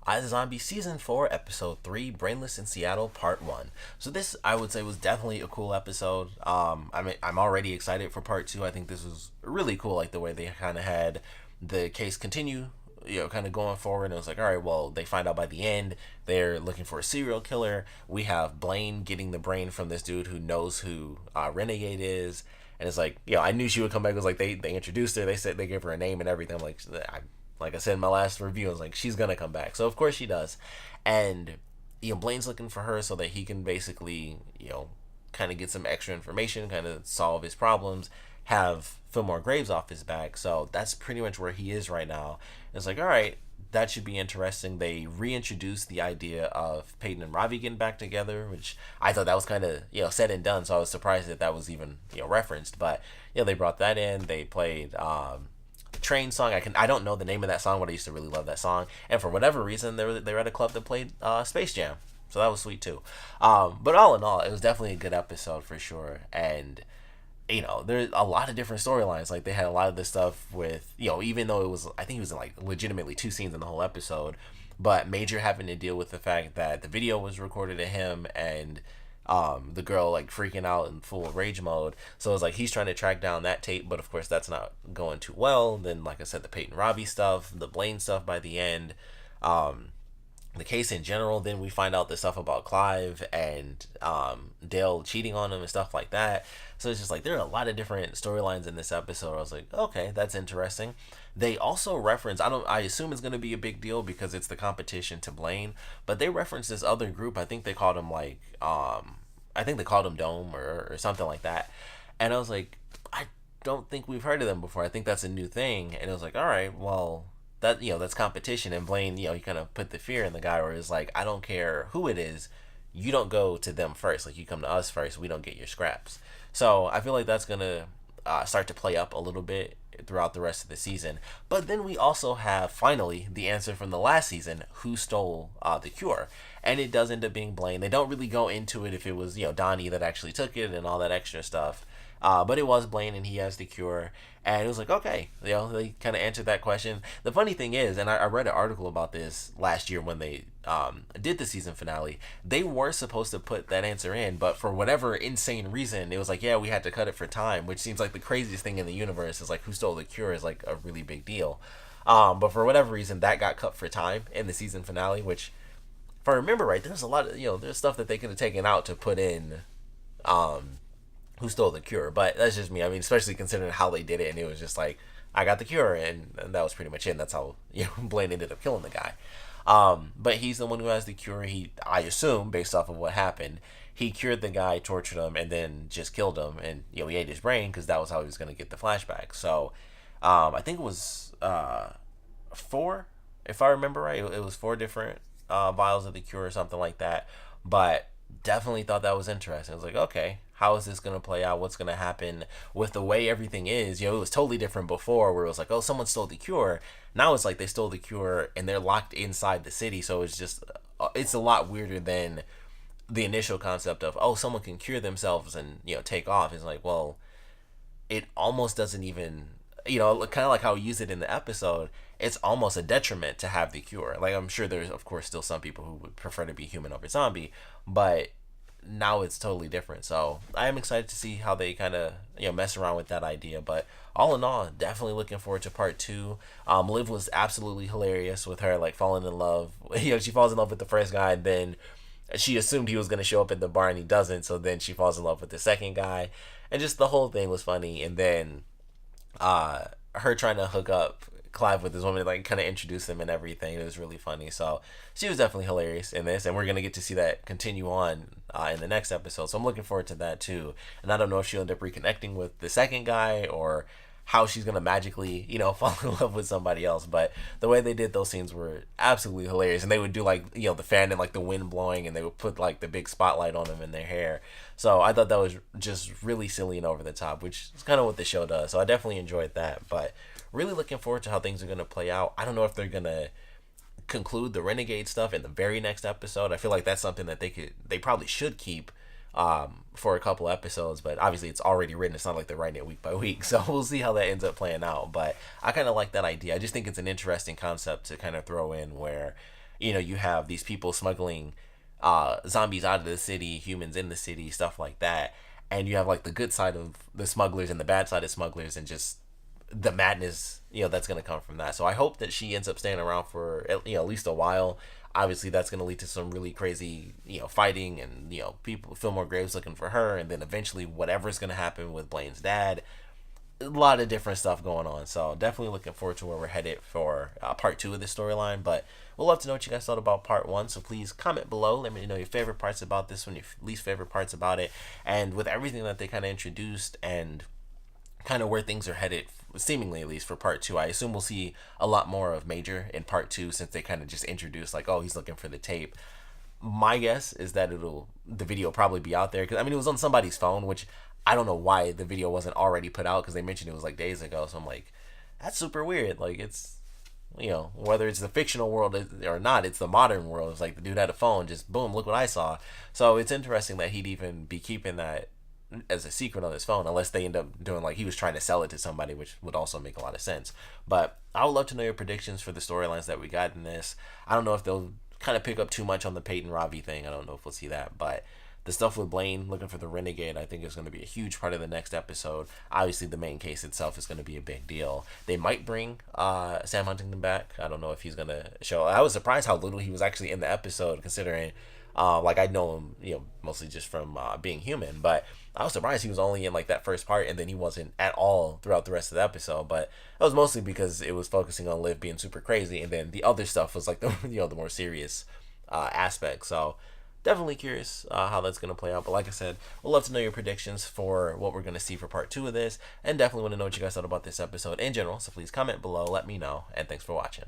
iZombie Season 4, Episode 3, Brainless in Seattle, Part 1. So this, I would say, was definitely a cool episode. I'm already excited for Part 2. I think this was really cool, like the way they kind of had the case continue, kind of going forward. And it was like, all right, well, they find out by the end they're looking for a serial killer. We have Blaine getting the brain from this dude who knows who Renegade is. And it's like, I knew she would come back. It was like they introduced her. They said they gave her a name and everything. I'm like I said in my last review, I was like, she's gonna come back. So of course she does. And Blaine's looking for her so that he can basically, kind of get some extra information, kind of solve his problems, have Fillmore Graves off his back. So that's pretty much where he is right now. It's like, all right, that should be interesting. They reintroduced the idea of Peyton and Ravi getting back together, which I thought that was kind of said and done. So I was surprised that was even referenced. But they brought that in. They played Train song. I don't know the name of that song, but I used to really love that song. And for whatever reason, they were at a club that played Space Jam, so that was sweet too. But all in all, it was definitely a good episode for sure. And there's a lot of different storylines. Like they had a lot of this stuff with even though I think it was like legitimately 2 scenes in the whole episode, but Major having to deal with the fact that the video was recorded of him and the girl like freaking out in full rage mode. So it's like he's trying to track down that tape, but of course that's not going too well. Then, like I said, the Peyton Robbie stuff, the Blaine stuff by the end, the case in general. Then we find out the stuff about Clive and Dale cheating on him and stuff like that. So it's just like there are a lot of different storylines in this episode. I was like, okay, that's interesting. They also reference, I assume it's going to be a big deal because it's the competition to Blaine, but they reference this other group. I think they called them I think they called them Dome or something like that. And I was like, I don't think we've heard of them before. I think that's a new thing. And it was like, all right, well, that that's competition. And Blaine, he kind of put the fear in the guy where it's like, I don't care who it is, you don't go to them first. Like you come to us first. We don't get your scraps. So I feel like that's gonna start to play up a little bit throughout the rest of the season. But then we also have finally the answer from the last season: who stole the cure? And it does end up being Blaine. They don't really go into it if it was Donnie that actually took it and all that extra stuff. But it was Blaine, and he has the cure. And it was like, okay, they kind of answered that question. The funny thing is, and I read an article about this last year when they did the season finale, they were supposed to put that answer in, but for whatever insane reason, it was like, we had to cut it for time, which seems like the craziest thing in the universe. Is like, who stole the cure is like a really big deal. But for whatever reason, that got cut for time in the season finale, which, if I remember right, there's a lot of, there's stuff that they could have taken out to put in who stole the cure. But that's just me. I mean, especially considering how they did it, and it was just like, I got the cure, and that was pretty much it. And that's how Blaine ended up killing the guy. But he's the one who has the cure. I assume, based off of what happened, he cured the guy, tortured him, and then just killed him. And he ate his brain because that was how he was going to get the flashback. So I think it was 4, if I remember right. It was 4 different vials of the cure or something like that. But definitely thought that was interesting. I was like, okay, how is this going to play out? What's going to happen with the way everything is? It was totally different before, where it was like, oh, someone stole the cure. Now it's like they stole the cure and they're locked inside the city. So it's a lot weirder than the initial concept of, oh, someone can cure themselves and take off. It's like, well, it almost doesn't even, kind of like how we use it in the episode. It's almost a detriment to have the cure. Like, I'm sure there's, of course, still some people who would prefer to be human over zombie, but now it's totally different. So I am excited to see how they kind of mess around with that idea. But all in all, definitely looking forward to part 2. Liv was absolutely hilarious with her like falling in love. She falls in love with the first guy, and then she assumed he was going to show up at the bar and he doesn't, so then she falls in love with the second guy, and just the whole thing was funny. And then her trying to hook up Clive with this woman, like kind of introduce him and everything. It was really funny. So she was definitely hilarious in this, and we're gonna get to see that continue on in the next episode. So I'm looking forward to that too. And I don't know if she'll end up reconnecting with the second guy or how she's gonna magically fall in love with somebody else. But the way they did those scenes were absolutely hilarious. And they would do like the fan and like the wind blowing, and they would put like the big spotlight on them in their hair. So I thought that was just really silly and over the top, which is kind of what the show does. So I definitely enjoyed that. But really looking forward to how things are going to play out. I don't know if they're going to conclude the Renegade stuff in the very next episode. I feel like that's something that they probably should keep for a couple episodes, but obviously it's already written. It's not like they're writing it week by week, so we'll see how that ends up playing out. But I kind of like that idea. I just think it's an interesting concept to kind of throw in where you have these people smuggling zombies out of the city, humans in the city, stuff like that, and you have like the good side of the smugglers and the bad side of smugglers, and just the madness that's going to come from that. So I hope that she ends up staying around for at least a while. Obviously that's going to lead to some really crazy fighting, and people, Fillmore Graves looking for her, and then eventually whatever's going to happen with Blaine's dad. A lot of different stuff going on, so definitely looking forward to where we're headed for part 2 of this storyline. But we'd love to know what you guys thought about part 1, so please comment below. Let me know your favorite parts about this one, your least favorite parts about it, and with everything that they kind of introduced and kind of where things are headed, seemingly at least for part 2. I assume we'll see a lot more of Major in part 2, since they kind of just introduced like, oh, he's looking for the tape. My guess is that the video will probably be out there, because I mean it was on somebody's phone, which I don't know why the video wasn't already put out, because they mentioned it was like days ago. So I'm like, that's super weird. Like, it's whether it's the fictional world or not, it's the modern world. It's like the dude had a phone, just boom, look what I saw. So it's interesting that he'd even be keeping that as a secret on his phone, unless they end up doing like he was trying to sell it to somebody, which would also make a lot of sense. But I would love to know your predictions for the storylines that we got in this. I don't know if they'll kind of pick up too much on the Peyton Ravi thing. I don't know if we'll see that, but the stuff with Blaine looking for the Renegade, I think, is going to be a huge part of the next episode. Obviously, the main case itself is going to be a big deal. They might bring Sam Huntington back. I don't know if he's going to show. I was surprised how little he was actually in the episode, considering, like, I know him, mostly just from being human. But I was surprised he was only in, like, that first part, and then he wasn't at all throughout the rest of the episode. But that was mostly because it was focusing on Liv being super crazy, and then the other stuff was, like, the the more serious aspect. So definitely curious how that's going to play out. But like I said, we'd love to know your predictions for what we're going to see for part 2 of this, and definitely want to know what you guys thought about this episode in general. So please comment below, let me know, and thanks for watching.